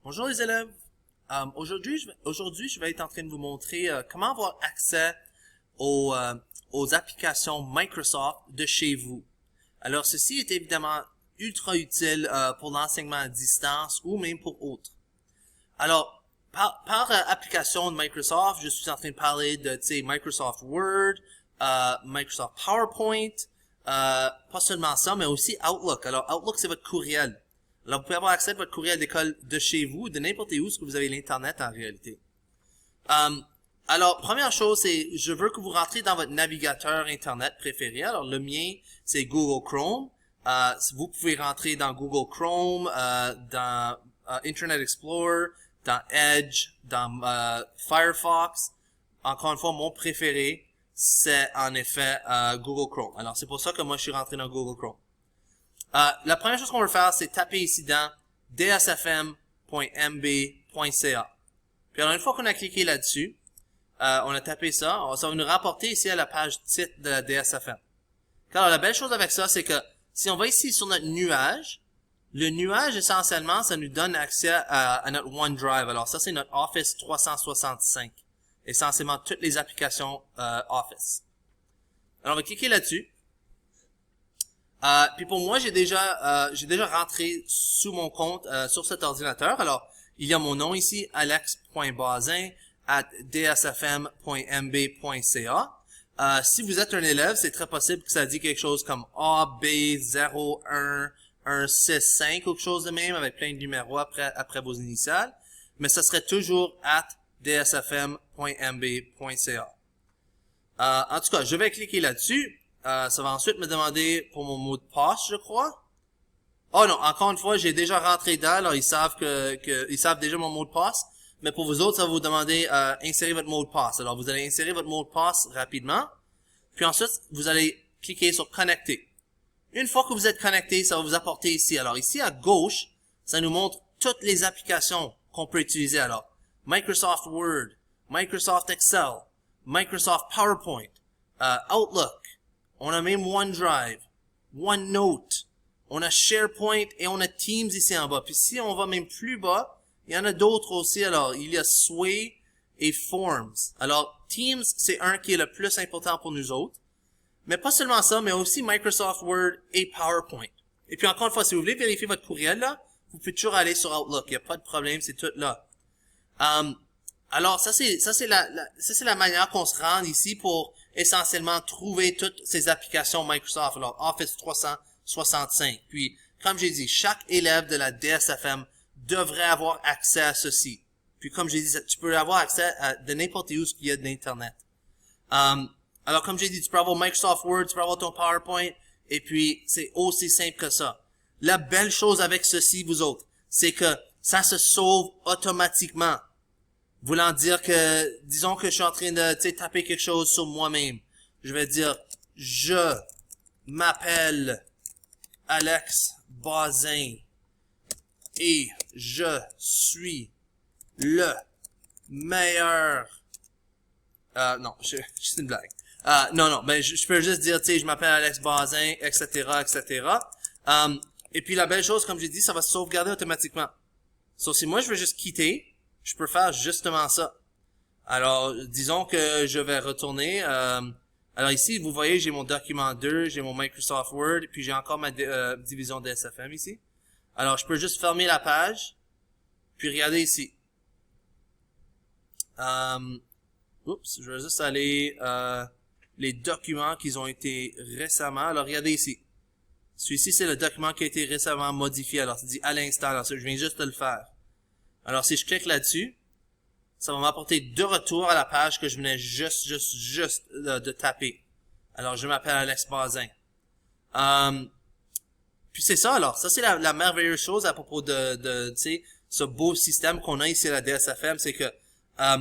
Bonjour les élèves. Aujourd'hui, je vais être en train de vous montrer comment avoir accès aux applications Microsoft de chez vous. Alors, ceci est évidemment ultra utile pour l'enseignement à distance ou même pour autres. Alors, par application de Microsoft, je suis en train de parler de Microsoft Word, Microsoft PowerPoint, pas seulement ça, mais aussi Outlook. Alors, Outlook, c'est votre courriel. Alors, vous pouvez avoir accès à votre courriel d'école de chez vous, de n'importe où, ce que vous avez l'Internet en réalité. Alors, première chose, c'est, je veux que vous rentrez dans votre navigateur Internet préféré. Alors, le mien, c'est Google Chrome. Vous pouvez rentrer dans Google Chrome, dans Internet Explorer, dans Edge, dans Firefox. Encore une fois, mon préféré, c'est en effet Google Chrome. Alors, c'est pour ça que moi, je suis rentré dans Google Chrome. La première chose qu'on va faire, c'est taper ici dans dsfm.mb.ca. Puis alors, une fois qu'on a cliqué là-dessus, on a tapé ça, ça va nous rapporter ici à la page titre de la DSFM. Alors, la belle chose avec ça, c'est que si on va ici sur notre nuage, le nuage, essentiellement, ça nous donne accès à notre OneDrive. Alors, ça, c'est notre Office 365. Essentiellement, toutes les applications Office. Alors, on va cliquer là-dessus. Puis pour moi, j'ai déjà rentré sous mon compte sur cet ordinateur. Alors, il y a mon nom ici, alex.bazin@dsfm.mb.ca. Si vous êtes un élève, c'est très possible que ça dit quelque chose comme AB01165 ou quelque chose de même avec plein de numéros après vos initiales. Mais ça serait toujours @dsfm.mb.ca. En tout cas, je vais cliquer là-dessus. Ça va ensuite me demander pour mon mot de passe, je crois. Oh non, encore une fois, j'ai déjà rentré dedans, alors ils savent ils savent déjà mon mot de passe. Mais pour vous autres, ça va vous demander insérer votre mot de passe. Alors, vous allez insérer votre mot de passe rapidement. Puis ensuite, vous allez cliquer sur connecter. Une fois que vous êtes connecté, ça va vous apporter ici. Alors, ici à gauche, ça nous montre toutes les applications qu'on peut utiliser. Alors, Microsoft Word, Microsoft Excel, Microsoft PowerPoint, Outlook. On a même OneDrive, OneNote, on a SharePoint et on a Teams ici en bas. Puis si on va même plus bas, il y en a d'autres aussi. Alors, il y a Sway et Forms. Alors, Teams, c'est un qui est le plus important pour nous autres. Mais pas seulement ça, mais aussi Microsoft Word et PowerPoint. Et puis encore une fois, si vous voulez vérifier votre courriel, là, vous pouvez toujours aller sur Outlook. Il n'y a pas de problème, c'est tout là. Alors, ça c'est la manière qu'on se rend ici pour essentiellement trouver toutes ces applications Microsoft, alors Office 365. Puis, comme j'ai dit, chaque élève de la DSFM devrait avoir accès à ceci. Puis, comme j'ai dit, tu peux avoir accès à de n'importe où ce qu'il y a de l'Internet. Alors, comme j'ai dit, tu peux avoir Microsoft Word, tu peux avoir ton PowerPoint, et puis, c'est aussi simple que ça. La belle chose avec ceci, vous autres, c'est que ça se sauve automatiquement. Voulant dire que, disons que je suis en train de taper quelque chose sur moi-même. Je vais dire, je m'appelle Alex Bazin et je suis le meilleur. Non, c'est une blague. Non, ben je peux juste dire, je m'appelle Alex Bazin, etc., etc. Et puis la belle chose, comme j'ai dit, ça va se sauvegarder automatiquement. Sauf si moi je veux juste quitter, je peux faire justement ça. Alors, disons que je vais retourner. Alors ici, vous voyez, j'ai mon document 2, j'ai mon Microsoft Word, puis j'ai encore ma division DSFM ici. Alors, je peux juste fermer la page, puis regarder ici. Oups, je vais juste aller les documents qui ont été récemment. Alors, regardez ici. Celui-ci, c'est le document qui a été récemment modifié. Alors, c'est dit à l'instant. Alors, je viens juste de le faire. Alors, si je clique là-dessus, ça va m'apporter de retour à la page que je venais juste de taper. Alors, je m'appelle Alex Bazin. Puis c'est ça, alors. Ça, c'est la merveilleuse chose à propos de ce beau système qu'on a ici à la DSFM, c'est que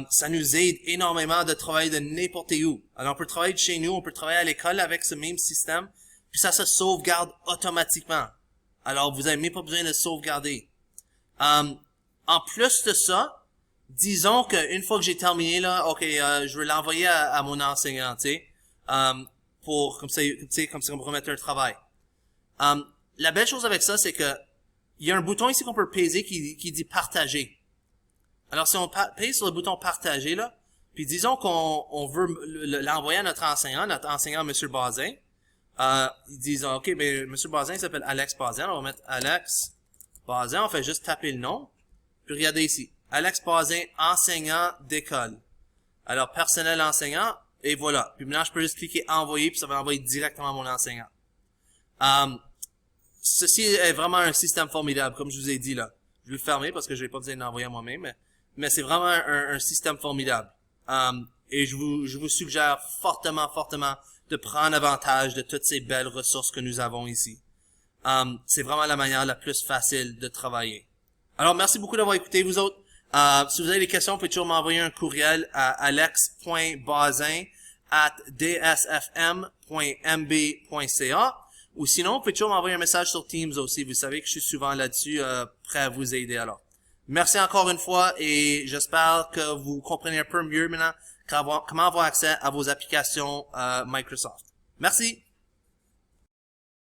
ça nous aide énormément de travailler de n'importe où. Alors, on peut travailler de chez nous, on peut travailler à l'école avec ce même système, puis ça se sauvegarde automatiquement. Alors, vous n'avez même pas besoin de sauvegarder. En plus de ça, disons qu'une fois que j'ai terminé là, ok, je vais l'envoyer à mon enseignant, pour comme ça on pourra mettre un travail. La belle chose avec ça, c'est que il y a un bouton ici qu'on peut peser qui dit partager. Alors, si on paye sur le bouton partager, là, puis disons qu'on veut l'envoyer à notre enseignant M. Bazin, ils disent, OK, ben, M. Bazin il s'appelle Alex Bazin, on va mettre Alex Bazin, on fait juste taper le nom, puis regardez ici, Alex Bazin, enseignant d'école. Alors, personnel enseignant, et voilà. Puis maintenant, je peux juste cliquer envoyer, puis ça va envoyer directement à mon enseignant. Ceci est vraiment un système formidable, comme je vous ai dit là. Je vais le fermer parce que je n'ai pas besoin de l'envoyer à moi-même, mais c'est vraiment un système formidable. Et je vous suggère fortement de prendre avantage de toutes ces belles ressources que nous avons ici. C'est vraiment la manière la plus facile de travailler. Alors, merci beaucoup d'avoir écouté, vous autres. Si vous avez des questions, vous pouvez toujours m'envoyer un courriel à alex.bazin@dsfm.mb.ca. Ou sinon, vous pouvez toujours m'envoyer un message sur Teams aussi. Vous savez que je suis souvent là-dessus, prêt à vous aider alors. Merci encore une fois et j'espère que vous comprenez un peu mieux maintenant comment avoir accès à vos applications Microsoft. Merci!